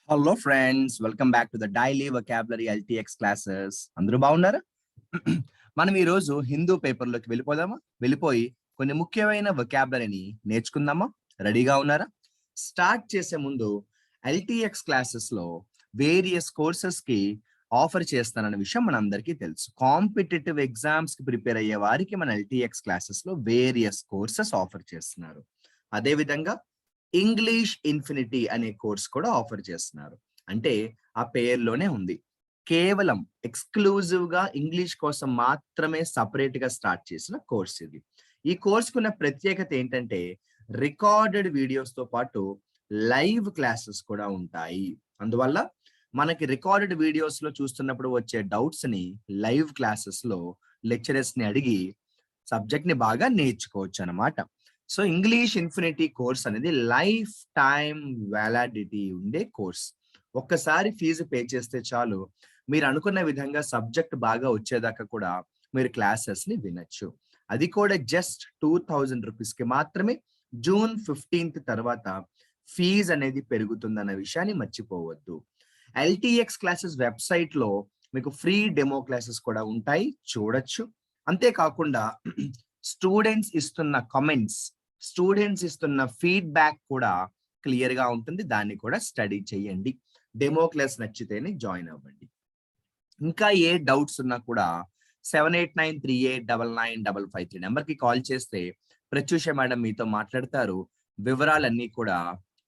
Hello friends, welcome back to the daily vocabulary LTX classes. అందరూ బాగున్నారా? మనం ఈ రోజు హిందూ పేపర్లోకి వెళ్ళిపోయి కొన్ని ముఖ్యమైన వొకాబులరీని నేర్చుకుందామా? రెడీగా ఉన్నారా? స్టార్ట్ చేసే ముందు ఎల్టీఎక్స్ క్లాసెస్ లో వేరియస్ కోర్సెస్ కి ఆఫర్ చేస్తానన్న విషయం మనందరికీ తెలుసు. కాంపిటేటివ్ ఎగ్జామ్స్ కి ప్రిపేర్ అయ్యే వారికి మన ఎల్టీఎక్స్ క్లాసెస్ లో వేరియస్ కోర్సెస్ ఆఫర్ చేస్తున్నారు. అదే విధంగా ఇంగ్లీష్ ఇన్ఫినిటీ అనే కోర్స్ కూడా ఆఫర్ చేస్తున్నారు. అంటే ఆ పేరులోనే ఉంది, కేవలం ఎక్స్క్లూజివ్ గా ఇంగ్లీష్ కోసం మాత్రమే సపరేట్ గా స్టార్ట్ చేసిన కోర్స్ ఇది. ఈ కోర్స్ కున్న ప్రత్యేకత ఏంటంటే రికార్డెడ్ వీడియోస్ తో పాటు లైవ్ క్లాసెస్ కూడా ఉంటాయి. అందువల్ల మనకి రికార్డెడ్ వీడియోస్ లో చూస్తున్నప్పుడు వచ్చే డౌట్స్ ని లైవ్ క్లాసెస్ లో లెక్చరర్స్ ని అడిగి సబ్జెక్ట్ ని బాగా నేర్చుకోవచ్చు అన్నమాట. సో ఇంగ్లీష్ ఇన్ఫినిటీ కోర్స్ అనేది లైఫ్ టైం వ్యాలిడిటీ ఉండే కోర్స్. ఒక్కసారి ఫీజు పే చేస్తే చాలు, మీరు అనుకున్న విధంగా సబ్జెక్ట్ బాగా వచ్చేదాకా కూడా మీరు క్లాసెస్ ని వినొచ్చు. అది కూడా జస్ట్ 2000 రూపీస్ కి మాత్రమే. జూన్ 15th తర్వాత ఫీజు అనేది పెరుగుతుందన్న విషయాన్ని మర్చిపోవద్దు. ఎల్టీఎక్స్ క్లాసెస్ వెబ్సైట్ లో మీకు ఫ్రీ డెమో క్లాసెస్ కూడా ఉంటాయి, చూడొచ్చు. అంతేకాకుండా స్టూడెంట్స్ ఇస్తున్న కామెంట్స్, స్టూడెంట్స్ ఇస్తున్న ఫీడ్బ్యాక్ కూడా క్లియర్ గా ఉంటుంది. దాన్ని కూడా స్టడీ చేయండి. డెమో క్లాస్ నచ్చితేనే జాయిన్ అవ్వండి. ఇంకా ఏ డౌట్స్ ఉన్నా కూడా 7893899553 నెంబర్కి కాల్ చేస్తే ప్రత్యూష మేడం మీతో మాట్లాడతారు. వివరాలన్నీ కూడా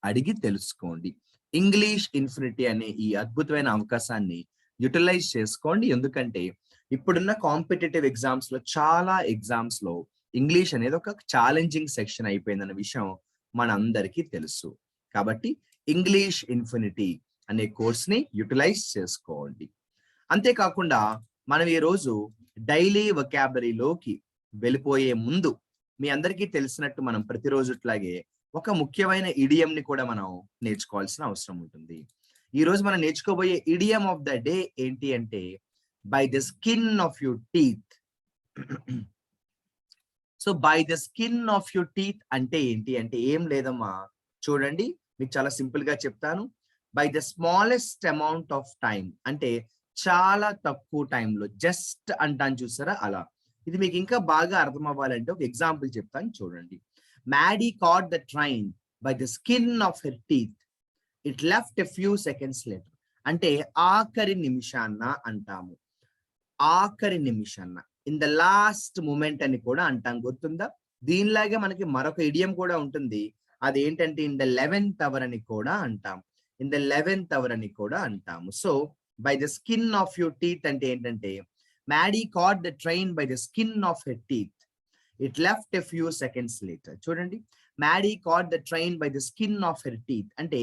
అడిగి తెలుసుకోండి. ఇంగ్లీష్ ఇన్ఫినిటీ అనే ఈ అద్భుతమైన అవకాశాన్ని యూటిలైజ్ చేసుకోండి. ఎందుకంటే ఇప్పుడున్న కాంపిటేటివ్ ఎగ్జామ్స్ లో చాలా ఎగ్జామ్స్ లో ఇంగ్లీష్ అనేది ఒక ఛాలెంజింగ్ సెక్షన్ అయిపోయిందన్న విషయం మనందరికీ తెలుసు. కాబట్టి ఇంగ్లీష్ ఇన్ఫినిటీ అనే కోర్స్ ని యూటిలైజ్ చేసుకోండి. అంతేకాకుండా మనం ఈ రోజు డైలీ వొకాబులరీలోకి వెళ్ళిపోయే ముందు మీ అందరికీ తెలిసినట్టు మనం ప్రతిరోజుట్లాగే ఒక ముఖ్యమైన ఇడియం ని కూడా మనం నేర్చుకోవాల్సిన అవసరం ఉంటుంది. ఈ రోజు మనం నేర్చుకోబోయే ఇడియం ఆఫ్ ద డే ఏంటి అంటే by the skin of your teeth. So by the skin of your teeth అంటే ఏంటి అంటే ఏం లేదమ్మా, చూడండి మీకు చాలా సింపుల్ గా చెప్తాను. By the smallest amount of time అంటే చాలా తక్కువ టైంలో, జస్ట్ అంటాను చూసారా అలా. ఇది మీకు ఇంకా బాగా అర్థం అవ్వాలంటే ఒక ఎగ్జాంపుల్ చెప్తాను చూడండి. Maddy caught the train by the skin of her teeth, it left a few seconds later. అంటే ఆఖరి నిమిషాన్న అంటాము, ఆఖరి నిమిషాన్న, ఇన్ ద లాస్ట్ మూమెంట్ అని కూడా అంటాం, గుర్తుందా? దీనిలాగే మనకి మరొక ఇడియం కూడా ఉంటుంది. అదేంటంటే ఇన్ ద 11th అవర్ అని కూడా అంటాం, ఇన్ ద 11th అవర్ అని కూడా అంటాము. So by the skin of your teeth అంటే ఏంటంటే Maddy caught the train by the skin of her teeth, it left a few seconds later. చూడండి, Maddy caught the train by the skin of her teeth అంటే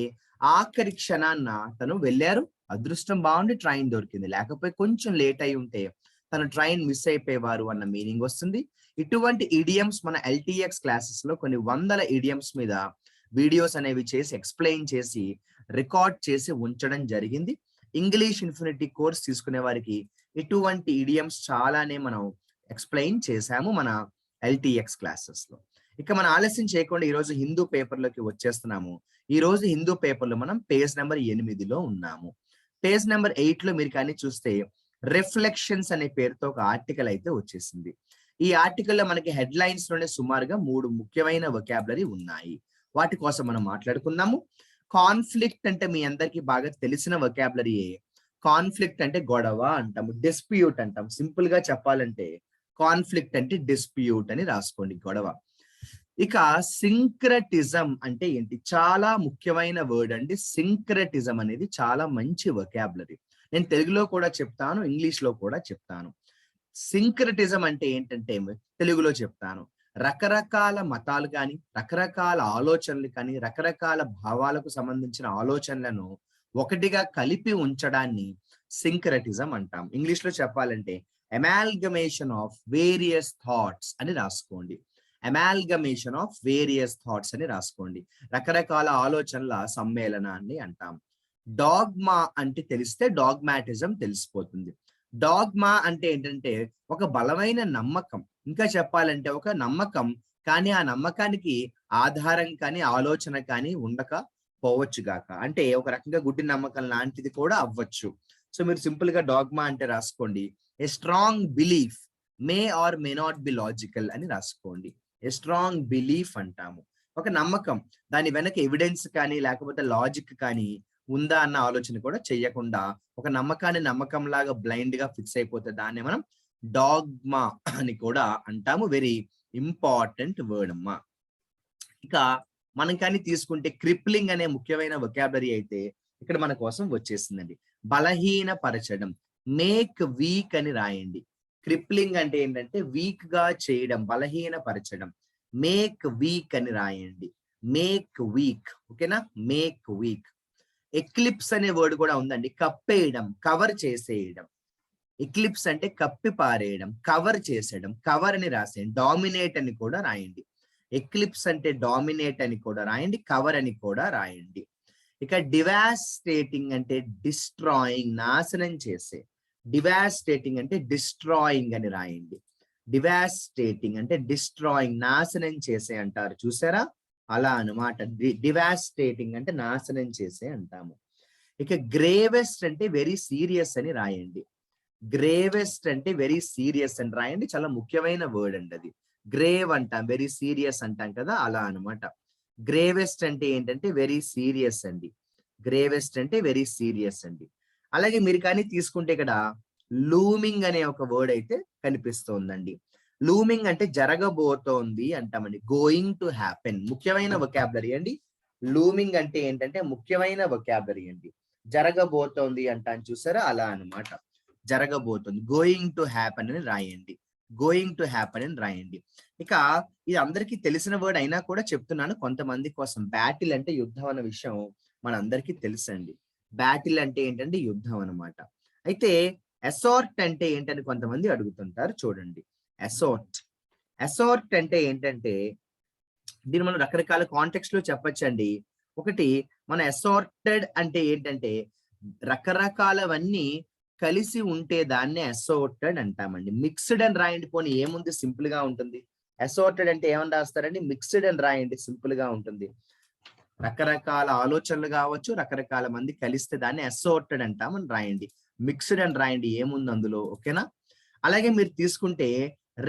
ఆఖరి క్షణాన్న తను వెళ్ళారు, అదృష్టం బాగుండి train దొరికింది, లేకపోతే కొంచెం లేట్ అయి ఉంటే తన ట్రైన్ మిస్ అయిపోయేవారు అన్న మీనింగ్ వస్తుంది. ఇటువంటి ఇడియమ్స్ మన ఎల్టీఎక్స్ క్లాసెస్ లో కొన్ని వందల ఇడియమ్స్ మీద వీడియోస్ అనేవి చేసి ఎక్స్ప్లెయిన్ చేసి రికార్డ్ చేసి ఉంచడం జరిగింది. ఇంగ్లీష్ ఇన్ఫినిటీ కోర్స్ తీసుకునే వారికి ఇటువంటి ఇడియమ్స్ చాలానే మనం ఎక్స్ప్లెయిన్ చేశాము మన ఎల్టీఎక్స్ క్లాసెస్ లో. ఇక మనం ఆలస్యం చేయకుండా ఈ రోజు హిందూ పేపర్ లోకి వచ్చేస్తున్నాము. ఈ రోజు హిందూ పేపర్ లో మనం పేజ్ నెంబర్ 8లో ఉన్నాము. పేజ్ నెంబర్ 8 లో మీరు కానీ చూస్తే రిఫ్లెక్షన్స్ అనే పేరుతో ఒక ఆర్టికల్ అయితే వచ్చేసింది. ఈ ఆర్టికల్ లో మనకి హెడ్ లైన్స్ లోనే సుమారుగా 3 ముఖ్యమైన వొకాబులరీ ఉన్నాయి. వాటి కోసం మనం మాట్లాడుకుందాము. కాన్ఫ్లిక్ట్ అంటే మీ అందరికీ బాగా తెలిసిన వొకాబులరీయే. కాన్ఫ్లిక్ట్ అంటే గొడవ అంటాము, డిస్ప్యూట్ అంటాం. సింపుల్ గా చెప్పాలంటే కాన్ఫ్లిక్ట్ అంటే డిస్ప్యూట్ అని రాసుకోండి, గొడవ. ఇక సింక్రటిజం అంటే ఏంటి? చాలా ముఖ్యమైన వర్డ్ అండి. సింక్రటిజం అనేది చాలా మంచి వొకాబులరీ. నేను తెలుగులో కూడా చెప్తాను, ఇంగ్లీష్ లో కూడా చెప్తాను. సింక్రటిజం అంటే ఏంటంటే తెలుగులో చెప్తాను. రకరకాల మతాలు కానీ, రకరకాల ఆలోచనలు కానీ, రకరకాల భావాలకు సంబంధించిన ఆలోచనలను ఒకటిగా కలిపి ఉంచడాన్ని సింక్రటిజం అంటాం. ఇంగ్లీష్ లో చెప్పాలంటే అమాల్గమేషన్ ఆఫ్ వేరియస్ థాట్స్ అని రాసుకోండి. అమాల్గమేషన్ ఆఫ్ వేరియస్ థాట్స్ అని రాసుకోండి. రకరకాల ఆలోచనల సమ్మేళనాన్ని అంటాం. డాగ్మా అంటే తెలిస్తే డాగ్మాటిజం తెలిసిపోతుంది. డాగ్మా అంటే ఏంటంటే ఒక బలమైన నమ్మకం, ఇంకా చెప్పాలంటే ఒక నమ్మకం, కానీ ఆ నమ్మకానికి ఆధారం కానీ ఆలోచన కానీ ఉండక పోవచ్చు గాక. అంటే ఒక రకంగా గుడ్డి నమ్మకం లాంటిది కూడా అవ్వచ్చు. సో మీరు సింపుల్ గా డాగ్మా అంటే రాసుకోండి. A strong belief may or may not be logical అని రాసుకోండి. ఏ స్ట్రాంగ్ బిలీఫ్ అంటాము. ఒక నమ్మకం, దాని వెనక ఎవిడెన్స్ కానీ లేకపోతే లాజిక్ కానీ ఉందా అన్న ఆలోచన కూడా చెయ్యకుండా ఒక నమ్మకాన్ని నమ్మకం లాగా బ్లైండ్ గా ఫిక్స్ అయిపోతే దాన్ని మనం డాగ్మా అని కూడా అంటాము. వెరీ ఇంపార్టెంట్ వర్డ్ అమ్మా. ఇక మనం కానీ తీసుకుంటే క్రిప్లింగ్ అనే ముఖ్యమైన వొకాబులరీ అయితే ఇక్కడ మన కోసం వచ్చేసిందండి. బలహీనపరచడం, మేక్ వీక్ అని రాయండి. క్రిప్లింగ్ అంటే ఏంటంటే వీక్ గా చేయడం, బలహీనపరచడం. మేక్ వీక్ అని రాయండి. మేక్ వీక్, ఓకేనా? Make week. ఎక్లిప్స్ అనే వర్డ్ కూడా ఉందండి. కప్పేయడం, కవర్ చేసేయడం. ఎక్లిప్స్ అంటే కప్పి పారేయడం, కవర్ చేసేయడం. కవర్ అని రాసేయండి. డామినేట్ అని కూడా రాయండి. ఎక్లిప్స్ అంటే డామినేట్ అని కూడా రాయండి, కవర్ అని కూడా రాయండి. ఇక డివాస్టేటింగ్ అంటే డిస్ట్రాయింగ్, నాశనం చేసే. డివాస్టేటింగ్ అంటే డిస్ట్రాయింగ్ అని రాయండి. డివాస్టేటింగ్ అంటే డిస్ట్రాయింగ్, నాశనం చేసే అంటారు చూసారా, అలా అన్నమాట. డివాస్టేటింగ్ అంటే నాశనం చేసే అంటాము. ఇక గ్రేవెస్ట్ అంటే వెరీ సీరియస్ అని రాయండి. గ్రేవెస్ట్ అంటే వెరీ సీరియస్ అని రాయండి. చాలా ముఖ్యమైన వర్డ్ అండి అది. గ్రేవ్ అంటాం, వెరీ సీరియస్ అంటాం కదా, అలా అనమాట. గ్రేవెస్ట్ అంటే ఏంటంటే వెరీ సీరియస్ అండి. గ్రేవెస్ట్ అంటే వెరీ సీరియస్ అండి. అలాగే మీరు కానీ తీసుకుంటే ఇక్కడ లూమింగ్ అనే ఒక వర్డ్ అయితే కనిపిస్తోందండి. లూమింగ్ అంటే జరగబోతోంది అంటామండి. గోయింగ్ టు హ్యాపెన్, ముఖ్యమైన వొకాబులరీ అండి. లూమింగ్ అంటే ఏంటంటే ముఖ్యమైన వొకాబులరీ అండి. జరగబోతోంది అంటాను చూసారా, అలా అన్నమాట. జరగబోతుంది, గోయింగ్ టు హ్యాపెన్ అని రాయండి. గోయింగ్ టు హ్యాపెన్ అని రాయండి. ఇక ఇది అందరికీ తెలిసిన వర్డ్ అయినా కూడా చెప్తున్నాను కొంతమంది కోసం. బ్యాటిల్ అంటే యుద్ధం అన్న విషయం మనందరికీ తెలుసండి. బ్యాటిల్ అంటే ఏంటంటే యుద్ధం అన్నమాట. అయితే అసార్ట్ అంటే ఏంటని కొంతమంది అడుగుతుంటారు. చూడండి, అసార్ట్. అసార్ట్ అంటే ఏంటంటే దీన్ని మనం రకరకాల కాంటెక్స్ట్ లో చెప్పొచ్చండి. ఒకటి, మన అసార్టెడ్ అంటే ఏంటంటే రకరకాలవన్నీ కలిసి ఉంటే దాన్ని అసార్టెడ్ అంటామండి. మిక్స్డ్ అని రాయండి. పోనీ ఏముంది, సింపుల్ గా ఉంటుంది. అసార్టెడ్ అంటే ఏమని రాస్తారండి, మిక్స్డ్ అని రాయండి, సింపుల్ గా ఉంటుంది. రకరకాల ఆలోచనలు కావచ్చు, రకరకాల మంది కలిస్తే దాన్ని అసార్టెడ్ అంటామని రాయండి. మిక్స్డ్ అని రాయండి, ఏముంది అందులో, ఓకేనా? అలాగే మీరు తీసుకుంటే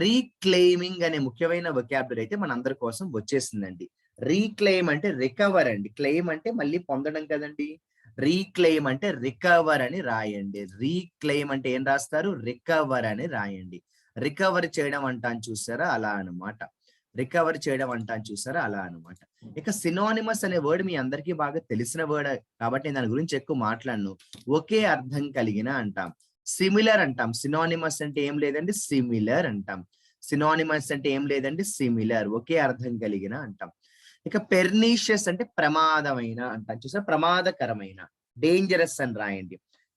రీక్లెయిమింగ్ అనే ముఖ్యమైన వొకాబులరీ అయితే మన అందరి కోసం వచ్చేసిందండి. రీక్లెయిమ్ అంటే రికవర్ అండి. క్లెయిమ్ అంటే మళ్ళీ పొందడం కదండి. రీక్లెయిమ్ అంటే రికవర్ అని రాయండి. రీక్లెయిమ్ అంటే ఏం రాస్తారు, రికవర్ అని రాయండి. రికవర్ చేయడం అంటాను చూసారా, అలా అనమాట. రికవర్ చేయడం అంటాను చూసారా, అలా అనమాట. ఇక సినోనిమస్ అనే వర్డ్ మీ అందరికీ బాగా తెలిసిన వర్డ్ కాబట్టి నేను దాని గురించి ఎక్కువ మాట్లాడను. ఒకే అర్థం కలిగిన అంటాం. సిమిలర్ అంటాం. సినోనిమస్ అంటే ఏం లేదండి, సిమిలర్ అంటాం. సినోనిమస్ అంటే ఏం లేదండి, సిమిలర్, ఒకే అర్థం కలిగిన అంటాం. ఇక పెర్నీషియస్ అంటే ప్రమాదమైన అంటాం చూసారా, ప్రమాదకరమైన. డేంజరస్ అని రాయండి.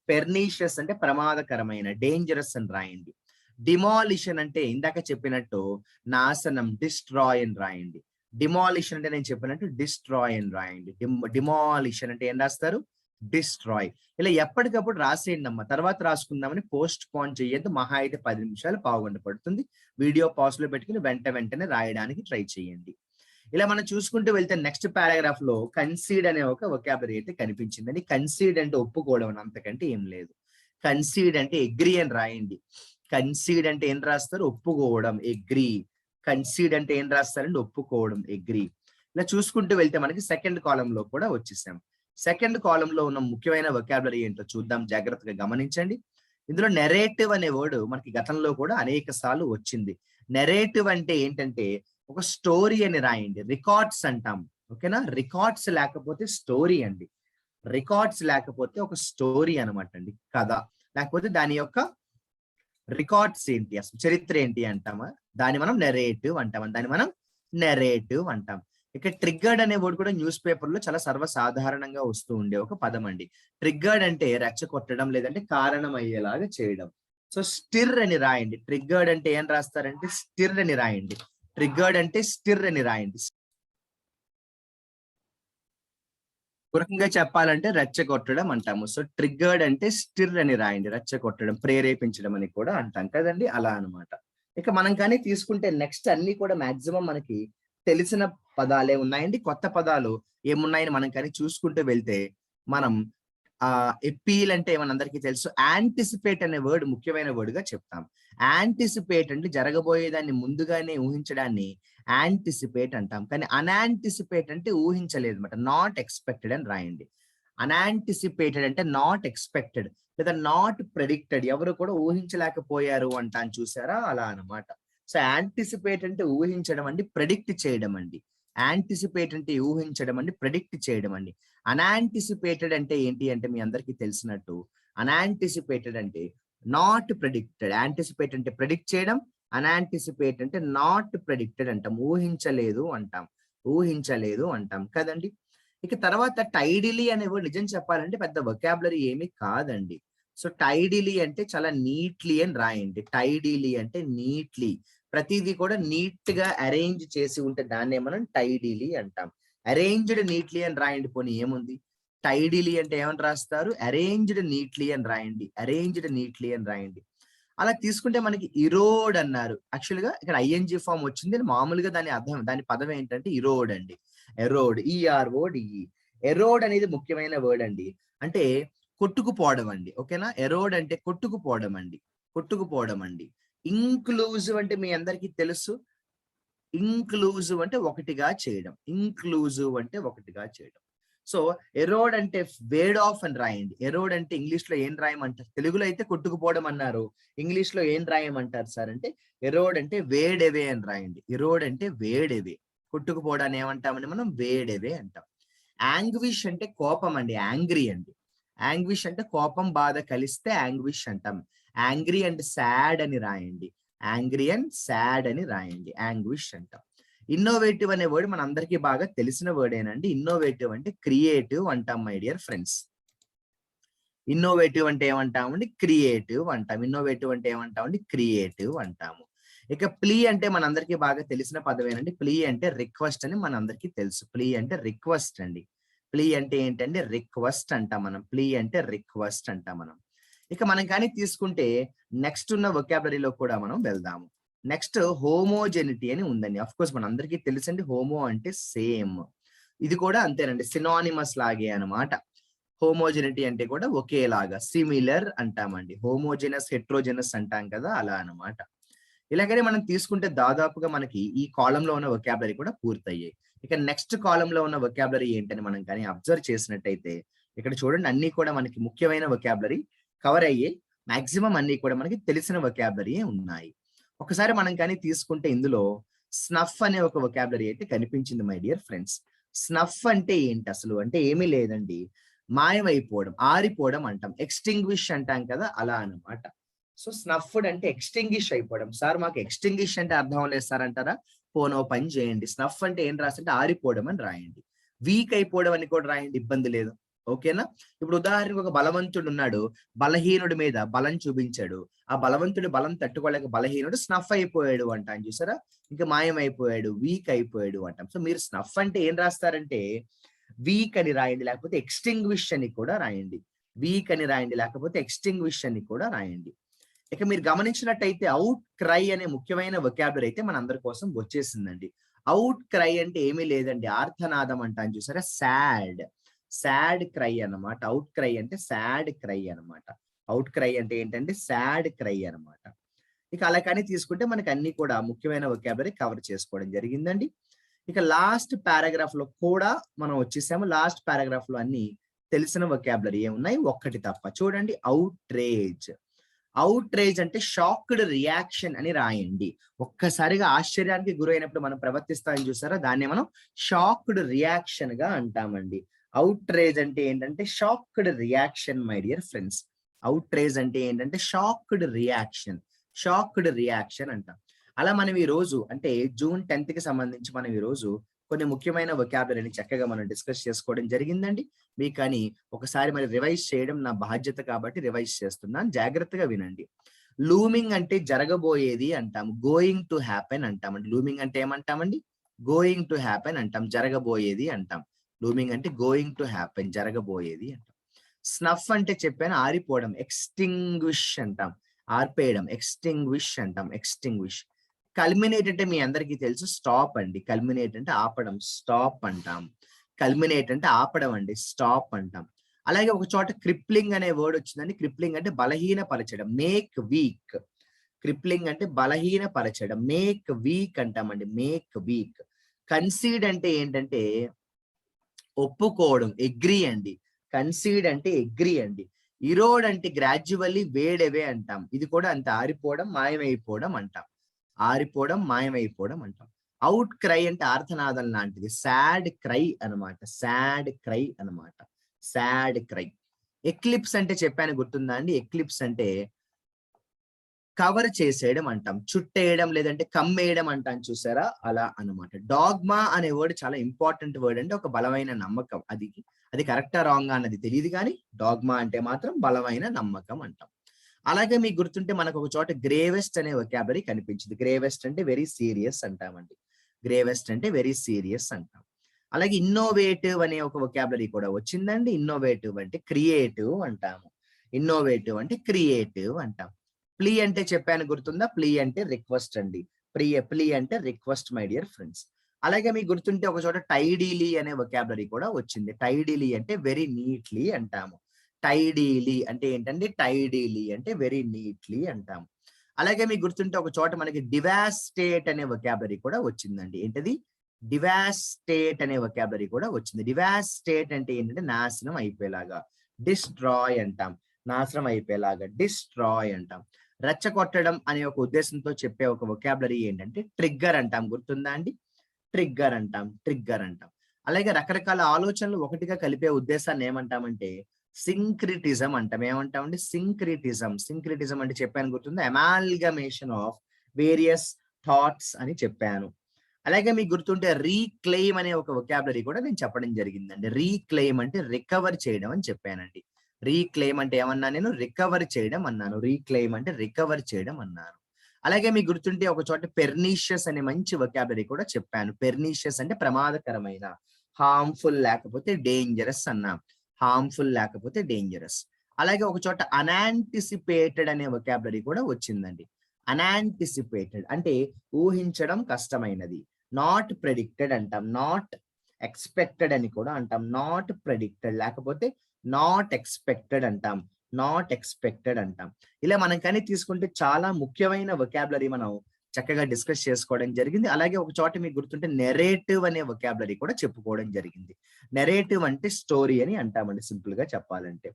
పెర్నీషియస్ అంటే ప్రమాదకరమైన, డేంజరస్ అని రాయండి. డిమాలిషన్ అంటే ఇందాక చెప్పినట్టు నాశనం, డిస్ట్రాయ్ అని రాయండి. డిమాలిషన్ అంటే నేను చెప్పినట్టు డిస్ట్రాయ్ అని రాయండి. డిమాలిషన్ అంటే ఏం రాస్తారు, డిస్ట్రాయ్. ఇలా ఎప్పటికప్పుడు రాసేయండి అమ్మ. తర్వాత రాసుకుందామని పోస్ట్ పోన్ చేయొద్దు. మహా అయితే 10 నిమిషాలు, పావుగంట పడుతుంది. వీడియో పాజ్ లో పెట్టుకుని వెంటనే రాయడానికి ట్రై చేయండి. ఇలా మనం చూసుకుంటూ వెళ్తే నెక్స్ట్ పారాగ్రాఫ్ లో కన్సీడ్ అనే ఒక వొకాబులరీ అయితే కనిపించిందండి. కన్సీడ్ అంటే ఒప్పుకోవడం, అంతకంటే ఏం లేదు. కన్సీడ్ అంటే అగ్రీ అని రాయండి. కన్సీడ్ అంటే ఏం రాస్తారు, ఒప్పుకోవడం, అగ్రీ. కన్సీడ్ అంటే ఏం రాస్తారండి, ఒప్పుకోవడం, అగ్రీ. ఇలా చూసుకుంటూ వెళ్తే మనకి సెకండ్ కాలం లో కూడా వచ్చేసాం. సెకండ్ కాలం లో ఉన్న ముఖ్యమైన వొకాబులరీ ఏంటో చూద్దాం, జాగ్రత్తగా గమనించండి. ఇందులో నెరేటివ్ అనే వర్డ్ మనకి గతంలో కూడా అనేక సార్లు వచ్చింది. నెరేటివ్ అంటే ఏంటంటే ఒక స్టోరీ అని రాయండి. రికార్డ్స్ అంటాం, ఓకేనా? రికార్డ్స్ లేకపోతే స్టోరీ అండి. రికార్డ్స్ లేకపోతే ఒక స్టోరీ అనమాట అండి, కథ. లేకపోతే దాని యొక్క రికార్డ్స్ ఏంటి, అసలు చరిత్ర ఏంటి అంటామా, దాన్ని మనం నెరేటివ్ అంటాం. దాన్ని మనం నెరేటివ్ అంటాం. ఇక ట్రిగ్గర్డ్ అనే వర్డ్ కూడా న్యూస్ పేపర్ లో చాలా సర్వసాధారణంగా వస్తూ ఉండే ఒక పదం అండి. ట్రిగ్గర్డ్ అంటే రెచ్చగొట్టడం, లేదంటే కారణం అయ్యేలాగా చేయడం. సో స్టిర్ అని రాయండి. ట్రిగ్గర్డ్ అంటే ఏం రాస్తారంటే స్టిర్ అని రాయండి. ట్రిగ్గర్డ్ అంటే స్టిర్ అని రాయండి. పూర్వకంగా చెప్పాలంటే రెచ్చగొట్టడం అంటాము. సో ట్రిగ్గర్డ్ అంటే స్టిర్ అని రాయండి. రెచ్చగొట్టడం, ప్రేరేపించడం అని కూడా అంటాం కదండి, అలా అనమాట. ఇక మనం కానీ తీసుకుంటే నెక్స్ట్ అన్ని కూడా మాక్సిమం మనకి తెలిసిన పదాలే ఉన్నాయండి. కొత్త పదాలు ఏమున్నాయని మనం కానీ చూసుకుంటూ వెళ్తే మనం ఎప్పీల్ అంటే మనందరికీ తెలుసు. యాంటిసిపేట్ అనే వర్డ్ ముఖ్యమైన వర్డ్ గా చెప్తాం. యాంటిసిపేట్ అంటే జరగబోయేదాన్ని ముందుగానే ఊహించడాన్ని యాంటిసిపేట్ అంటాం. కానీ అన్యాంటిసిపేట్ అంటే ఊహించలేదు అన్నమాట. నాట్ ఎక్స్‌పెక్టెడ్ అని రాయండి. అన్యాంటిసిపేటెడ్ అంటే నాట్ ఎక్స్‌పెక్టెడ్ లేదా నాట్ ప్రెడిక్టెడ్, ఎవరు కూడా ఊహించలేకపోయారు అంటాను చూసారా, అలా అన్నమాట. సో యాంటిసిపేట్ అంటే ఊహించడం అండి, ప్రెడిక్ట్ చేయడం అండి. యాంటిసిపేట్ అంటే ఊహించడం అండి, ప్రెడిక్ట్ చేయడం అండి. అన్యాంటిసిపేటెడ్ అంటే ఏంటి అంటే మీ అందరికీ తెలిసినట్టు అన్యాంటిసిపేటెడ్ అంటే నాట్ ప్రెడిక్టెడ్. యాంటిసిపేట్ అంటే ప్రెడిక్ట్ చేయడం, అన్యాంటిసిపేట్ అంటే నాట్ ప్రెడిక్టెడ్ అంటాం. ఊహించలేదు అంటాం. ఊహించలేదు అంటాం కదండి. ఇక తర్వాత టైడిలీ అనే వర్డ్ నిజం చెప్పాలంటే పెద్ద వొకాబులరీ ఏమీ కాదండి. సో టైడిలీ అంటే చాలా నీట్లీ అని రాయండి. టైడిలీ అంటే నీట్లీ, ప్రతిదీ కూడా నీట్ గా అరేంజ్ చేసి ఉంటే దాన్నే మనం టైడిలీ అంటాం. అరేంజ్డ్ నీట్లీ అని రాయండి. పోనీ ఏముంది, టైడిలీ అంటే ఏమని రాస్తారు, అరేంజ్డ్ నీట్లీ అని రాయండి. అరేంజ్డ్ నీట్లీ అని రాయండి. అలా తీసుకుంటే మనకి ఇరోడ్ అన్నారు. యాక్చువల్ గా ఇక్కడ ఐఎన్జి ఫామ్ వచ్చింది. మామూలుగా దాని అర్థం, దాని పదం ఏంటంటే ఇరోడ్ అండి. ఎరోడ్, ఈఆర్ఓడిఈ. ఎరోడ్ అనేది ముఖ్యమైన వర్డ్ అండి. అంటే కొట్టుకుపోవడం అండి. ఓకేనా. ఎరోడ్ అంటే కొట్టుకుపోవడం అండి. కొట్టుకుపోవడం అండి. ఇంక్లూజివ్ అంటే మీ అందరికీ తెలుసు. ఇంక్లూజివ్ అంటే ఒకటిగా చేయడం. ఇంక్లూజివ్ అంటే ఒకటిగా చేయడం. సో ఎరోడ్ అంటే వేడ్ ఆఫ్ అని రాయండి. ఎరోడ్ అంటే ఇంగ్లీష్ లో ఏం రాయమంటారు, తెలుగులో అయితే కొట్టుకుపోవడం అన్నారు, ఇంగ్లీష్ లో ఏం రాయమంటారు సార్ అంటే ఎరోడ్ అంటే వేడ్ అవే అని రాయండి. ఎరోడ్ అంటే వేడ్ అవే. కొట్టుకుపోవడాన్ని ఏమంటామని మనం వేడ్ అవే అంటాం. యాంగ్విష్ అంటే కోపం అండి. యాంగ్రీ అండి. యాంగ్విష్ అంటే కోపం బాధ కలిస్తే యాంగ్విష్ అంటాం. యాంగ్రీ అండ్ సాడ్ అని రాయండి. యాంగ్రీ అండ్ సాడ్ అని రాయండి. యాంగ్విష్ అంటాం. ఇన్నోవేటివ్ అనే వర్డ్ మన అందరికీ బాగా తెలిసిన వర్డ్ ఏనండి. ఇన్నోవేటివ్ అంటే క్రియేటివ్ అంటాం మై డియర్ ఫ్రెండ్స్. ఇన్నోవేటివ్ అంటే ఏమంటామండి, క్రియేటివ్ అంటాం. ఇన్నోవేటివ్ అంటే ఏమంటామండి, క్రియేటివ్ అంటాము. ఇక ప్లీ అంటే మనందరికీ బాగా తెలిసిన పదమేనండి. ప్లీ అంటే రిక్వెస్ట్ అని మనందరికీ తెలుసు. ప్లీ అంటే రిక్వెస్ట్ అండి. ప్లీ అంటే ఏంటంటే రిక్వెస్ట్ అంటాం మనం. ప్లీ అంటే రిక్వెస్ట్ అంటాం మనం. ఇక మనం కానీ తీసుకుంటే నెక్స్ట్ ఉన్న వొకాబులరీలో కూడా మనం వెళ్దాము. నెక్స్ట్ హోమోజెనిటీ అని ఉందండి. అఫ్ కోర్స్ మన అందరికీ తెలుసండి, హోమో అంటే సేమ్. ఇది కూడా అంతేనండి, సినానిమస్ లాగే అన్నమాట. హోమోజెనిటీ అంటే కూడా ఒకేలాగా, సిమిలర్ అంటామండి. హోమోజెనస్, హెట్రోజెనస్ అంటాం కదా, అలా అన్నమాట. ఇలాగనే మనం తీసుకుంటే దాదాపుగా మనకి ఈ కాలంలో ఉన్న వొకాబులరీ కూడా పూర్తయ్యాయి. ఇక నెక్స్ట్ కాలంలో ఉన్న వొకాబులరీ ఏంటని మనం కానీ అబ్జర్వ్ చేసినట్టయితే ఇక్కడ చూడండి, అన్ని కూడా మనకి ముఖ్యమైన వొకాబులరీ కవర్ అయ్యాయి. మాక్సిమం అన్ని కూడా మనకి తెలిసిన వొకాబులరీ ఉన్నాయి. ఒకసారి మనం కానీ తీసుకుంటే ఇందులో స్నఫ్ అనే ఒక వొకాబులరీ అయితే కనిపించింది మై డియర్ ఫ్రెండ్స్. స్నఫ్ అంటే ఏంటి అసలు అంటే ఏమీ లేదండి, మాయమైపోవడం, ఆరిపోవడం అంటాం. ఎక్స్టింగ్విష్ అంటాం కదా, అలా అన్నమాట. సో స్నఫ్డ్ అంటే ఎక్స్టింగ్విష్ అయిపోవడం. సార్ మాకు ఎక్స్టింగ్విష్ అంటే అర్థం లేదు సార్ అంటారా, పోనో పని చేయండి. స్నఫ్ అంటే ఏం రాసంటే ఆరిపోవడం అని రాయండి. వీక్ అయిపోవడం అని కూడా రాయండి, ఇబ్బంది లేదు. ఓకేనా. ఇప్పుడు ఉదాహరణకు ఒక బలవంతుడు ఉన్నాడు, బలహీనుడి మీద బలం చూపించాడు. ఆ బలవంతుడి బలం తట్టుకోలేక బలహీనుడు స్నఫ్ అయిపోయాడు అంటాం చూసారా. ఇంకా మాయమైపోయాడు, వీక్ అయిపోయాడు అంటాం. సో మీరు స్నఫ్ అంటే ఏం రాస్తారంటే వీక్ అని రాయండి, లేకపోతే ఎక్స్టింగ్విష్ అని కూడా రాయండి. వీక్ అని రాయండి, లేకపోతే ఎక్స్టింగ్విష్ అని కూడా రాయండి. ఇక మీరు గమనించినట్టయితే అవుట్ క్రై అనే ముఖ్యమైన వొకాబులరీ అయితే మన అందరి కోసం వచ్చేసిందండి. అవుట్ క్రై అంటే ఏమీ లేదండి, ఆర్తనాదం అంటాను చూసారా, సాడ్. సాడ్ క్రై అన్నమాట. అవుట్ క్రై అంటే సాడ్ క్రై అన్నమాట. అవుట్ క్రై అంటే ఏంటంటే సాడ్ క్రై అన్నమాట. ఇక అలా కానీ తీసుకుంటే మనకి అన్ని కూడా ముఖ్యమైన వొకాబులరీ కవర్ చేసుకోవడం జరిగిందండి. ఇక లాస్ట్ పారాగ్రాఫ్ లో కూడా మనం వచ్చేసాము. లాస్ట్ పారాగ్రాఫ్ లో అన్ని తెలిసిన వొకాబులరీ ఏమున్నాయి, ఒక్కటి తప్ప. చూడండి, అవుట్రేజ్. అవుట్రేజ్ అంటే షాక్డ్ రియాక్షన్ అని రాయండి. ఒక్కసారిగా ఆశ్చర్యానికి గురైనప్పుడు మనం ప్రవర్తిస్తామని చూసారా, దాన్ని మనం షాక్డ్ రియాక్షన్ గా అంటామండి. అవుట్రేజ్ అంటే ఏంటంటే shocked reaction my dear friends. Outrage అంటే ఏంటంటే షాక్డ్ రియాక్షన్. షాక్డ్ రియాక్షన్ అంటాం. అలా మనం ఈ రోజు అంటే జూన్ 10th కి సంబంధించి మనం ఈ రోజు కొన్ని ముఖ్యమైన వొకాబులరీని చక్కగా మనం డిస్కస్ చేసుకోవడం జరిగిందండి. మీకు కానీ ఒకసారి మరి రివైజ్ చేయడం నా బాధ్యత కాబట్టి రివైజ్ చేస్తున్నాను, జాగ్రత్తగా వినండి. లూమింగ్ అంటే జరగబోయేది అంటాం. గోయింగ్ టు హ్యాపెన్ అంటామండి. లూమింగ్ అంటే ఏమంటామండి, గోయింగ్ టు హ్యాపెన్ అంటాం, జరగబోయేది అంటాం. లూమింగ్ అంటే గోయింగ్ టు హ్యాపెన్, జరగబోయేది అంటాం. స్నఫ్ అంటే చెప్పాను, ఆరిపోవడం, ఎక్స్టింగ్విష్ అంటాం. ఆర్పేయడం, ఎక్స్టింగ్విష్ అంటాం. ఎక్స్టింగ్విష్. కల్మినేట్ అంటే మీ అందరికీ తెలుసు స్టాప్ అండి. కల్మినేట్ అంటే ఆపడం, స్టాప్ అంటాం. కల్మినేట్ అంటే ఆపడం అండి, స్టాప్ అంటాం. అలాగే ఒక చోట క్రిప్లింగ్ అనే వర్డ్ వచ్చిందండి. క్రిప్లింగ్ అంటే బలహీనపరచడం, మేక్ వీక్. క్రిప్లింగ్ అంటే బలహీనపరచడం, మేక్ వీక్ అంటామండి, మేక్ వీక్. కన్సీడ్ అంటే ఏంటంటే ఒప్పుకోవడం, అగ్రీ అండి. కన్సీడ్ అంటే అగ్రీ అండి. ఇరోడ్ అంటే గ్రాడ్యువల్లీ వేడ్ అవే అంటాం. ఇది కూడా అంత ఆరిపోవడం, మాయమైపోవడం అంటాం. ఆరిపోవడం, మాయమైపోవడం అంటాం. అవుట్ క్రై అంటే ఆర్తనాదం లాంటిది. సాడ్ క్రై అన్నమాట. సాడ్ క్రై అన్నమాట. Sad cry. ఎక్లిప్స్ అంటే చెప్పాను గుర్తుందా అండి? ఎక్లిప్స్ అంటే కవర్ చేసేయడం అంటాం, చుట్టేయడం లేదంటే కమ్మేయడం అంటాం చూసారా, అలా అన్నమాట. డాగ్మా అనే వర్డ్ చాలా ఇంపార్టెంట్ వర్డ్ అండి. ఒక బలమైన నమ్మకం. అది కరెక్టా రాంగా అన్నది తెలియదు కానీ డాగ్మా అంటే మాత్రం బలమైన నమ్మకం అంటాం. అలాగే మీకు గుర్తుంటే మనకు ఒక చోట గ్రేవెస్ట్ అనే వొకాబులరీ కనిపించింది. గ్రేవెస్ట్ అంటే వెరీ సీరియస్ అంటామండి. గ్రేవెస్ట్ అంటే వెరీ సీరియస్ అంటాం. అలాగే ఇన్నోవేటివ్ అనే ఒక వొకాబులరీ కూడా వచ్చిందండి. ఇన్నోవేటివ్ అంటే క్రియేటివ్ అంటాము. ఇన్నోవేటివ్ అంటే క్రియేటివ్ అంటాం. ప్లీ అంటే చెప్పాను గుర్తుందా? ప్లీ అంటే రిక్వెస్ట్ అండి. ప్లీ అంటే రిక్వెస్ట్ మై డియర్ ఫ్రెండ్స్. అలాగే మీకు గుర్తుంటే ఒక చోట టైడీలీ అనే వొకాబులరీ కూడా వచ్చింది. టైడీలీ అంటే వెరీ నీట్లీ అంటాము. టైడీలీ అంటే ఏంటంటే టైడీలీ అంటే వెరీ నీట్లీ అంటాము. అలాగే మీకు గుర్తుంటే ఒక చోట మనకి డివాస్టేట్ అనే వొకాబులరీ కూడా వచ్చిందండి. ఏంటది? డివాస్టేట్ అనే వొకాబులరీ కూడా వచ్చింది. డివాస్టేట్ అంటే ఏంటంటే నాశనం అయిపోయేలాగా. డిస్ట్రాయ్ అంటాం. నాశనం అయిపోయేలాగా డిస్ట్రాయ్ అంటాం. రెచ్చగొట్టడం అనే ఒక ఉద్దేశంతో చెప్పే ఒక వొకాబులరీ ఏంటంటే ట్రిగ్గర్ అంటాం. గుర్తుందా అండి? ట్రిగ్గర్ అంటాం. ట్రిగ్గర్ అంటాం. అలాగే రకరకాల ఆలోచనలు ఒకటిగా కలిపే ఉద్దేశాన్ని ఏమంటామంటే సింక్రిటిజం అంటాం. ఏమంటామండి? సింక్రిటిజం. సింక్రిటిజం అంటే చెప్పాను గుర్తుందా? అమాల్గమేషన్ ఆఫ్ వేరియస్ థాట్స్ అని చెప్పాను. అలాగే మీకు గుర్తుంటే రీక్లెయిమ్ అనే ఒక వొకాబులరీ కూడా నేను చెప్పడం జరిగిందండి. రీక్లెయిమ్ అంటే రికవర్ చేయడం అని చెప్పానండి. రీక్లెయిమ్ అంటే ఏమన్నా నేను? రికవర్ చేయడం అన్నాను. రీక్లెయిమ్ అంటే రికవర్ చేయడం అన్నాను. అలాగే మీకు గుర్తుంటే ఒక చోట పెర్నీషియస్ అనే మంచి వొకాబులరీ కూడా చెప్పాను. పెర్నీషియస్ అంటే ప్రమాదకరమైన, హార్మ్ఫుల్ లేకపోతే డేంజరస్ అన్నాం. హార్మ్ఫుల్ లేకపోతే డేంజరస్. అలాగే ఒక చోట అనాంటిసిపేటెడ్ అనే వొకాబులరీ కూడా వచ్చిందండి. అనాంటిసిపేటెడ్ అంటే ఊహించడం కష్టమైనది. నాట్ ప్రెడిక్టెడ్ అంటాం. నాట్ ఎక్స్పెక్టెడ్ అని కూడా అంటాం. నాట్ ప్రెడిక్టెడ్ లేకపోతే నాట్ ఎక్స్పెక్టెడ్ అంటాం. నాట్ ఎక్స్పెక్టెడ్ అంటాం. ఇలా మనం కానీ తీసుకుంటే చాలా ముఖ్యమైన వొకాబులరీ మనం చక్కగా డిస్కస్ చేసుకోవడం జరిగింది. అలాగే ఒక చోట మీకు గుర్తుంటే నెరేటివ్ అనే వొకాబులరీ కూడా చెప్పుకోవడం జరిగింది. నెరేటివ్ అంటే స్టోరీ అని అంటామండి సింపుల్ గా చెప్పాలంటే.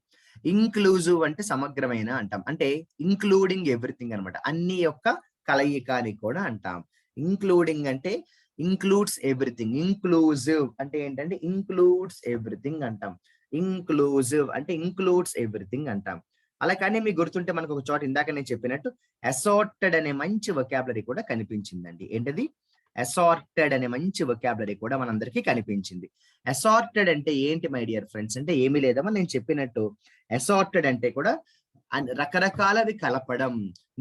ఇంక్లూజివ్ అంటే సమగ్రమైన అంటాం. అంటే ఇంక్లూడింగ్ ఎవ్రీథింగ్ అన్నమాట. అన్ని యొక్క కలయిక అని కూడా అంటాం. ఇంక్లూడింగ్ అంటే ఇంక్లూడ్స్ ఎవ్రీథింగ్. ఇంక్లూజివ్ అంటే ఏంటంటే ఇంక్లూడ్స్ ఎవ్రీథింగ్ అంటాం. ఇంక్లూజివ్ అంటే ఇంక్లూడ్స్ ఎవ్రీథింగ్ అంటాం. అలా కానీ మీకు గుర్తుంటే మనకు ఒక చోట ఇందాక నేను చెప్పినట్టు అసార్టెడ్ అనే మంచి వొకాబులరీ కూడా కనిపించిందండి. ఏంటది? అసార్టెడ్ అనే మంచి వొకాబులరీ కూడా మనందరికీ కనిపించింది. అసార్టెడ్ అంటే ఏంటి మై డియర్ ఫ్రెండ్స్? అంటే ఏమీ లేదమ్మా, నేను చెప్పినట్టు అసార్టెడ్ అంటే కూడా రకరకాలవి కలపడం,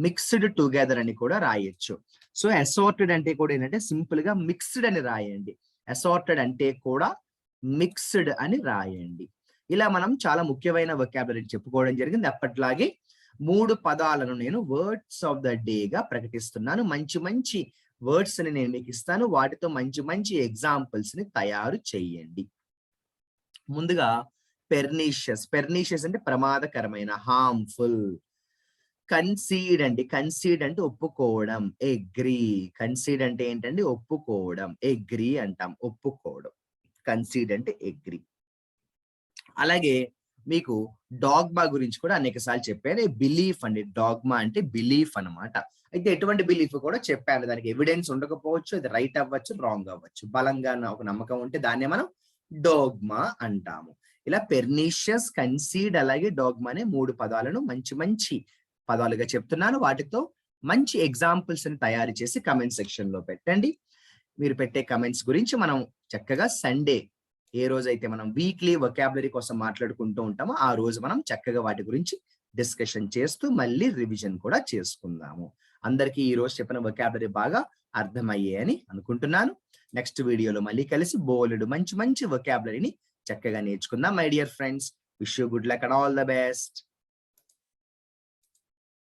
మిక్స్డ్ టుగెదర్ అని కూడా రాయొచ్చు. సో అసార్టెడ్ అంటే కూడా ఏంటంటే సింపుల్ గా మిక్స్డ్ అని రాయండి. అసార్టెడ్ అంటే కూడా మిక్స్డ్ అని రాయండి. ఇలా మనం చాలా ముఖ్యమైన వొకాబులరీ చెప్పుకోవడం జరిగింది. అప్పట్లాగే 3 పదాలను నేను వర్డ్స్ ఆఫ్ ద డే గా ప్రకటిస్తున్నాను. మంచి మంచి వర్డ్స్ ని నేను మీకు ఇస్తాను. వాటితో మంచి మంచి ఎగ్జాంపుల్స్ ని తయారు చేయండి. ముందుగా పెర్నీషియస్. పెర్నీషియస్ అంటే ప్రమాదకరమైన, హార్మ్ఫుల్. కన్సీడ్ అండి. కన్సీడ్ అంటే ఒప్పుకోవడం. అగ్రీ. కన్సీడ్ అంటే ఏంటండి? ఒప్పుకోవడం. అగ్రీ అంటాం. ఒప్పుకోవడం. కన్సీడ్ అంటే అగ్రీ. అలాగే మీకు డాగ్మా గురించి కూడా అనేక సార్లు చెప్పాను. బిలీఫ్ అండి. డాగ్మా అంటే బిలీఫ్ అన్నమాట. అయితే ఎటువంటి బిలీఫ్ కూడా చెప్పాను. దానికి ఎవిడెన్స్ ఉండకపోవచ్చు, అది రైట్ అవ్వచ్చు, రాంగ్ అవ్వచ్చు. బలంగా ఒక నమ్మకం ఉంటే దాన్నే మనం డోగ్మా అంటాము. ఇలా పెర్నీషియస్, కన్సీడ్ అలాగే డాగ్మా అనే 3 పదాలను మంచి మంచి పదాలుగా చెప్తున్నాను. వాటితో మంచి ఎగ్జాంపుల్స్ ని తయారు చేసి కమెంట్ సెక్షన్ లో పెట్టండి. మీరు పెట్టే కమెంట్స్ గురించి మనం చక్కగా సండే ఏ రోజైతే మనం వీక్లీ వొకాబులరీ కోసం మాట్లాడుకుంటూ ఉంటామో ఆ రోజు మనం చక్కగా వాటి గురించి డిస్కషన్ చేస్తూ మళ్ళీ రివిజన్ కూడా చేసుకుందాము. అందరికీ ఈ రోజు చెప్పిన వొకాబులరీ బాగా అర్థమయ్యాయని అనుకుంటున్నాను. నెక్స్ట్ వీడియోలో మళ్ళీ కలిసి బోలెడు మంచి మంచి వొకాబులరీని చక్కగా నేర్చుకుందాం. My dear friends, wish you good luck and all the best.